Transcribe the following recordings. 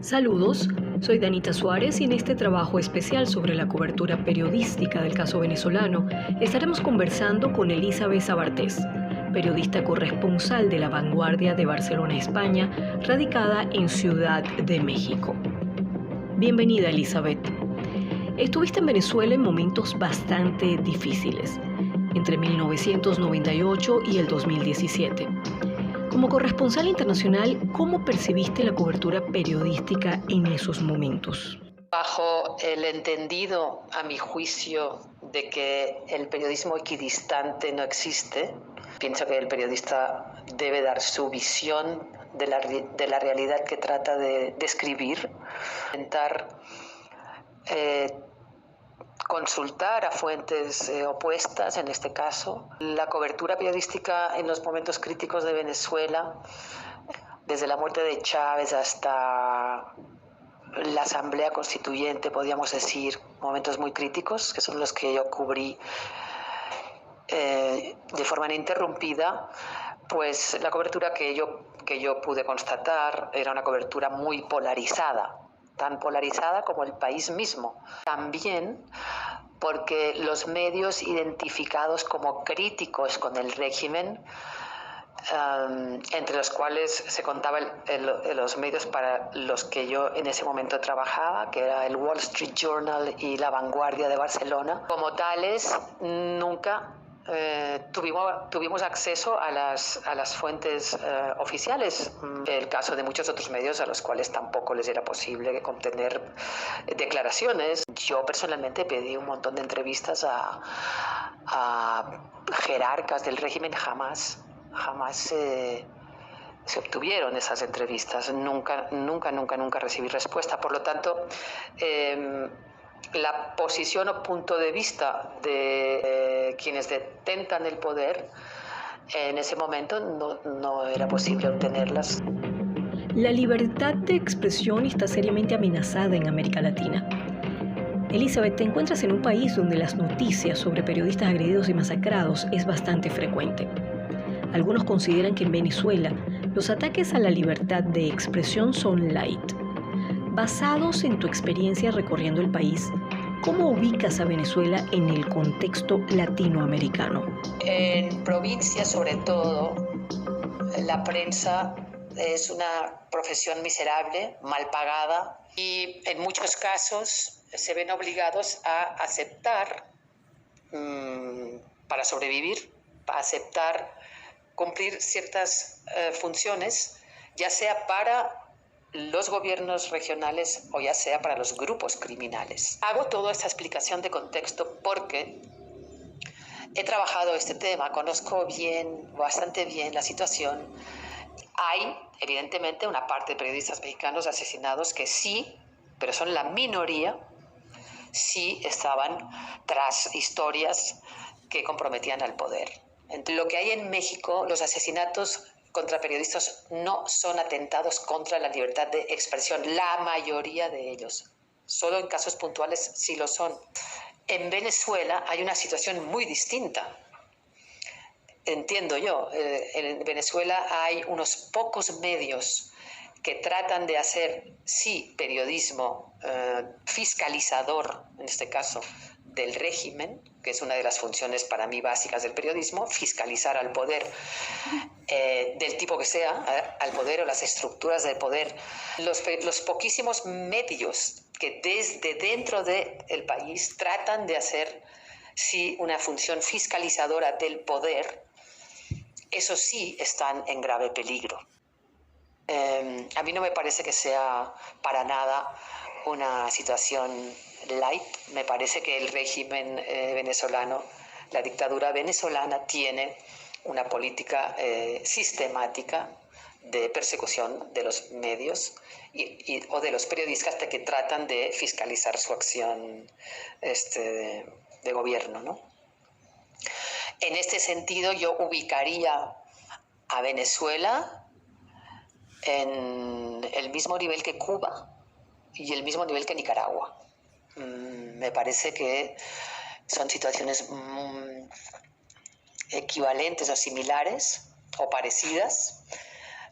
Saludos, soy Danita Suárez y en este trabajo especial sobre la cobertura periodística del caso venezolano estaremos conversando con Elizabeth Sabartés, periodista corresponsal de La Vanguardia de Barcelona, España, radicada en Ciudad de México. Bienvenida, Elizabeth. Estuviste en Venezuela en momentos bastante difíciles, entre 1998 y el 2017. Como corresponsal internacional, ¿cómo percibiste la cobertura periodística en esos momentos? Bajo el entendido, a mi juicio, de que el periodismo equidistante no existe, pienso que el periodista debe dar su visión de la realidad que trata de describir, intentar consultar a fuentes opuestas, en este caso. La cobertura periodística en los momentos críticos de Venezuela, desde la muerte de Chávez hasta la Asamblea Constituyente, podríamos decir, momentos muy críticos, que son los que yo cubrí de forma ininterrumpida, pues la cobertura que yo pude constatar era una cobertura muy polarizada, tan polarizada como el país mismo. También porque los medios identificados como críticos con el régimen, entre los cuales se contaban los medios para los que yo en ese momento trabajaba, que era el Wall Street Journal y La Vanguardia de Barcelona, como tales nunca tuvimos acceso a las fuentes oficiales. El caso de muchos otros medios a los cuales tampoco les era posible obtener declaraciones. Yo personalmente pedí un montón de entrevistas a jerarcas del régimen. Jamás se obtuvieron esas entrevistas. Nunca recibí respuesta. Por lo tanto, la posición o punto de vista de quienes detentan el poder en ese momento no era posible obtenerlas. La libertad de expresión está seriamente amenazada en América Latina. Elizabeth, te encuentras en un país donde las noticias sobre periodistas agredidos y masacrados es bastante frecuente. Algunos consideran que en Venezuela los ataques a la libertad de expresión son light. Basados en tu experiencia recorriendo el país, ¿cómo ubicas a Venezuela en el contexto latinoamericano? En provincias, sobre todo, la prensa es una profesión miserable, mal pagada, y en muchos casos se ven obligados a aceptar, para sobrevivir, a aceptar cumplir ciertas funciones, ya sea para los gobiernos regionales o ya sea para los grupos criminales. Hago toda esta explicación de contexto porque he trabajado este tema, conozco bastante bien la situación. Hay, evidentemente, una parte de periodistas mexicanos asesinados que sí, pero son la minoría, sí estaban tras historias que comprometían al poder. Entre lo que hay en México, los asesinatos contra periodistas no son atentados contra la libertad de expresión, la mayoría de ellos. Solo en casos puntuales sí lo son. En Venezuela hay una situación muy distinta. Entiendo yo, en Venezuela hay unos pocos medios que tratan de hacer, sí, periodismo fiscalizador, en este caso, del régimen, que es una de las funciones para mí básicas del periodismo, fiscalizar al poder, del tipo que sea, al poder o las estructuras del poder. Los poquísimos medios que desde dentro del país tratan de hacer, sí, una función fiscalizadora del poder, eso sí están en grave peligro. A mí no me parece que sea para nada una situación light. Me parece que el régimen venezolano, la dictadura venezolana, tiene una política sistemática de persecución de los medios o de los periodistas que tratan de fiscalizar su acción de gobierno, ¿no? En este sentido, yo ubicaría a Venezuela en el mismo nivel que Cuba y el mismo nivel que Nicaragua. Me parece que son situaciones equivalentes o similares o parecidas,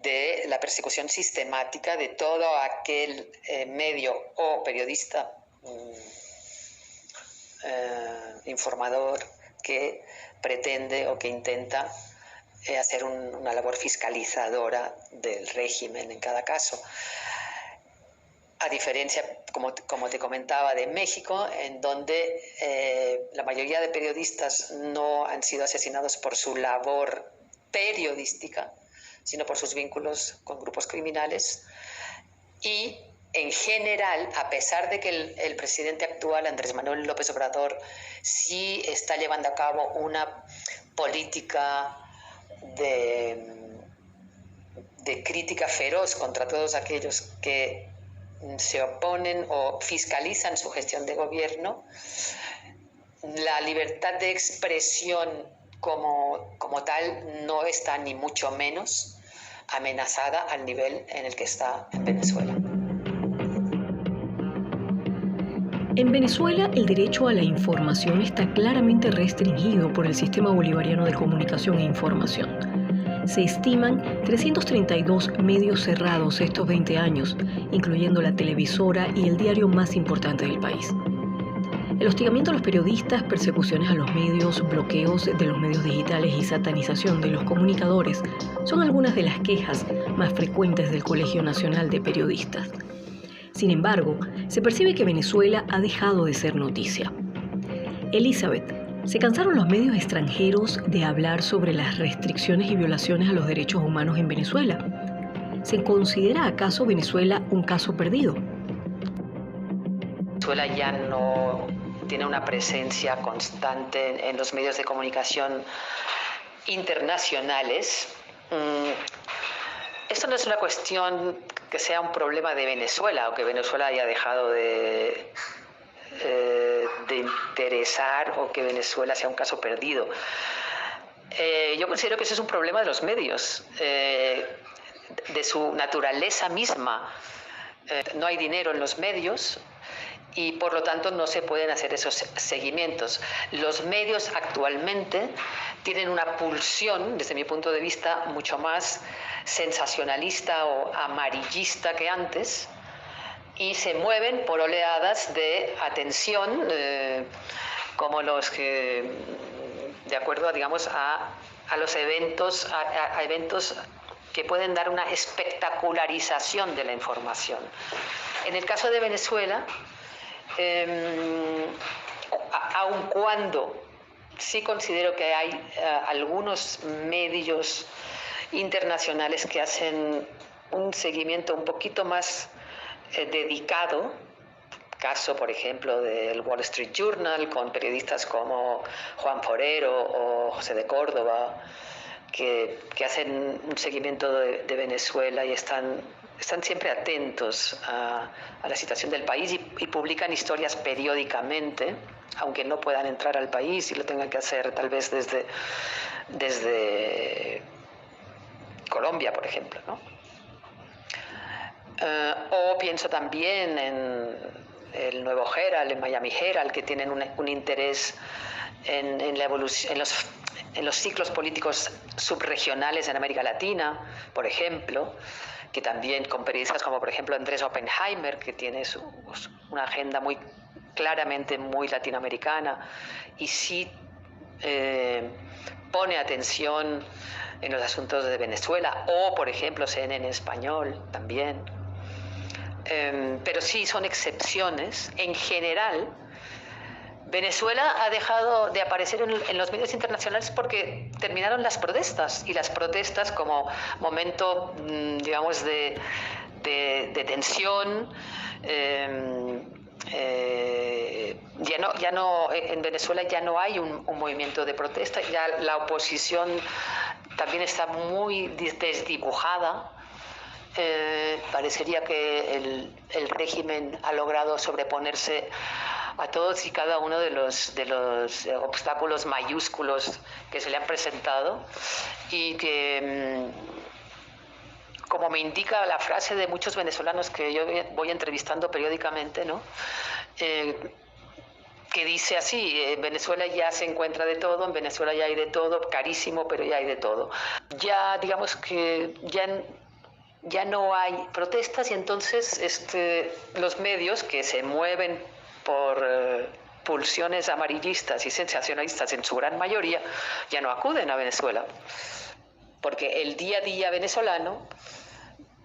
de la persecución sistemática de todo aquel medio o periodista informador que pretende o que intenta hacer una labor fiscalizadora del régimen en cada caso. A diferencia, como te comentaba, de México, en donde la mayoría de periodistas no han sido asesinados por su labor periodística, sino por sus vínculos con grupos criminales. Y en general, a pesar de que el presidente actual, Andrés Manuel López Obrador, sí está llevando a cabo una política de crítica feroz contra todos aquellos que se oponen o fiscalizan su gestión de gobierno, la libertad de expresión como tal no está ni mucho menos amenazada al nivel en el que está en Venezuela. En Venezuela, el derecho a la información está claramente restringido por el Sistema Bolivariano de Comunicación e Información. Se estiman 332 medios cerrados estos 20 años, incluyendo la televisora y el diario más importante del país. El hostigamiento a los periodistas, persecuciones a los medios, bloqueos de los medios digitales y satanización de los comunicadores son algunas de las quejas más frecuentes del Colegio Nacional de Periodistas. Sin embargo, se percibe que Venezuela ha dejado de ser noticia. Elizabeth, ¿se cansaron los medios extranjeros de hablar sobre las restricciones y violaciones a los derechos humanos en Venezuela? ¿Se considera acaso Venezuela un caso perdido? Venezuela ya no tiene una presencia constante en los medios de comunicación internacionales. Esto no es una cuestión que sea un problema de Venezuela o que Venezuela haya dejado de interesar o que Venezuela sea un caso perdido. Yo considero que eso es un problema de los medios, de su naturaleza misma. No hay dinero en los medios y por lo tanto no se pueden hacer esos seguimientos. Los medios actualmente tienen una pulsión, desde mi punto de vista, mucho más sensacionalista o amarillista que antes, y se mueven por oleadas de atención, como los que, de acuerdo, digamos, a los eventos, a eventos que pueden dar una espectacularización de la información. En el caso de Venezuela, aun cuando sí considero que hay algunos medios internacionales que hacen un seguimiento un poquito más dedicado, caso por ejemplo del Wall Street Journal con periodistas como Juan Forero o José de Córdoba, que hacen un seguimiento de Venezuela y están siempre atentos a la situación del país y publican historias periódicamente, aunque no puedan entrar al país y lo tengan que hacer tal vez desde Colombia, por ejemplo, ¿no? O pienso también en el Nuevo Herald, en Miami Herald, que tienen un interés en la evolución, en los ciclos políticos subregionales en América Latina, por ejemplo, que también con periodistas como por ejemplo Andrés Oppenheimer, que tiene una agenda muy claramente muy latinoamericana y sí pone atención en los asuntos de Venezuela, o por ejemplo CNN en español también. Pero sí son excepciones. En general, Venezuela ha dejado de aparecer en los medios internacionales porque terminaron las protestas, y las protestas como momento, digamos, de tensión, en Venezuela ya no hay un movimiento de protesta, ya la oposición también está muy desdibujada. Parecería que el régimen ha logrado sobreponerse a todos y cada uno de los obstáculos mayúsculos que se le han presentado, y que, como me indica la frase de muchos venezolanos que yo voy entrevistando periódicamente, ¿no? Que dice así: en Venezuela ya se encuentra de todo, en Venezuela ya hay de todo, carísimo, pero ya hay de todo. Ya digamos que ya ya no hay protestas y entonces los medios que se mueven por pulsiones amarillistas y sensacionalistas en su gran mayoría ya no acuden a Venezuela, porque el día a día venezolano,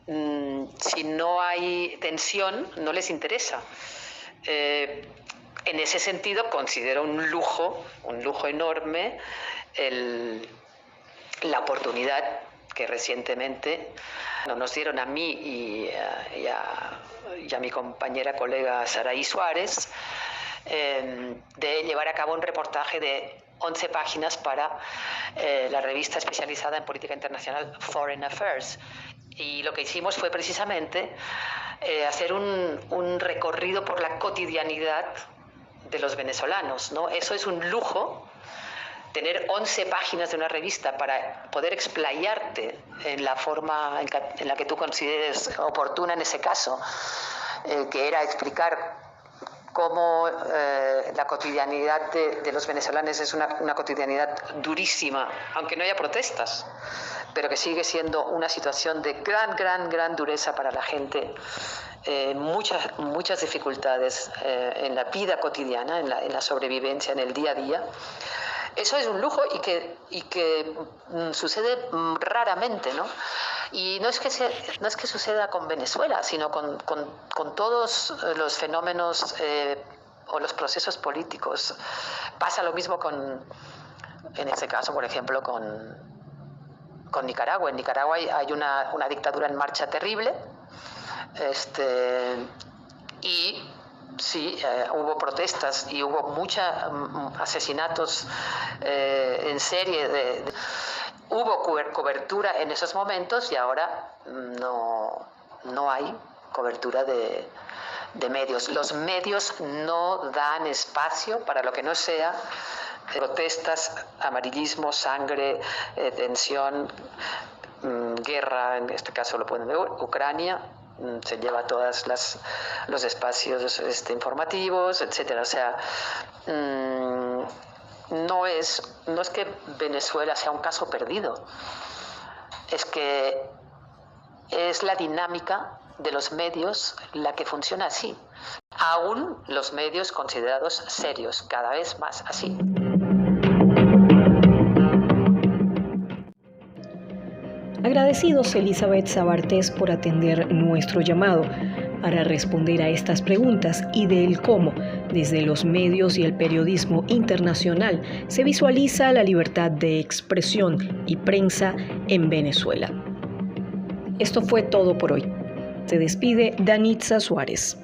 si no hay tensión, no les interesa. En ese sentido considero un lujo enorme la oportunidad que recientemente nos dieron a mí y a mi compañera colega Saraí Suárez de llevar a cabo un reportaje de 11 páginas para la revista especializada en política internacional Foreign Affairs. Y lo que hicimos fue precisamente hacer un recorrido por la cotidianidad de los venezolanos, ¿no? Eso es un lujo, tener 11 páginas de una revista para poder explayarte en la forma en la que tú consideres oportuna en ese caso, que era explicar cómo la cotidianidad de los venezolanos es una cotidianidad durísima, aunque no haya protestas, pero que sigue siendo una situación de gran dureza para la gente, muchas dificultades en la vida cotidiana, en la sobrevivencia, en el día a día. Eso es un lujo y que sucede raramente, ¿no? Y no es que suceda con Venezuela, sino con todos los fenómenos o los procesos políticos. Pasa lo mismo en este caso, por ejemplo, con Nicaragua. En Nicaragua hay una dictadura en marcha terrible, y sí, hubo protestas y hubo muchos asesinatos en serie. Hubo cobertura en esos momentos y ahora no hay cobertura de medios. Los medios no dan espacio para lo que no sea protestas, amarillismo, sangre, tensión, guerra, en este caso lo ponen de Ucrania. Se lleva todos los espacios informativos, etcétera. O sea, no es que Venezuela sea un caso perdido, es que es la dinámica de los medios la que funciona así. Aún los medios considerados serios, cada vez más así. Agradecidos Elizabeth Sabartés por atender nuestro llamado para responder a estas preguntas y del cómo, desde los medios y el periodismo internacional, se visualiza la libertad de expresión y prensa en Venezuela. Esto fue todo por hoy. Se despide Danitza Suárez.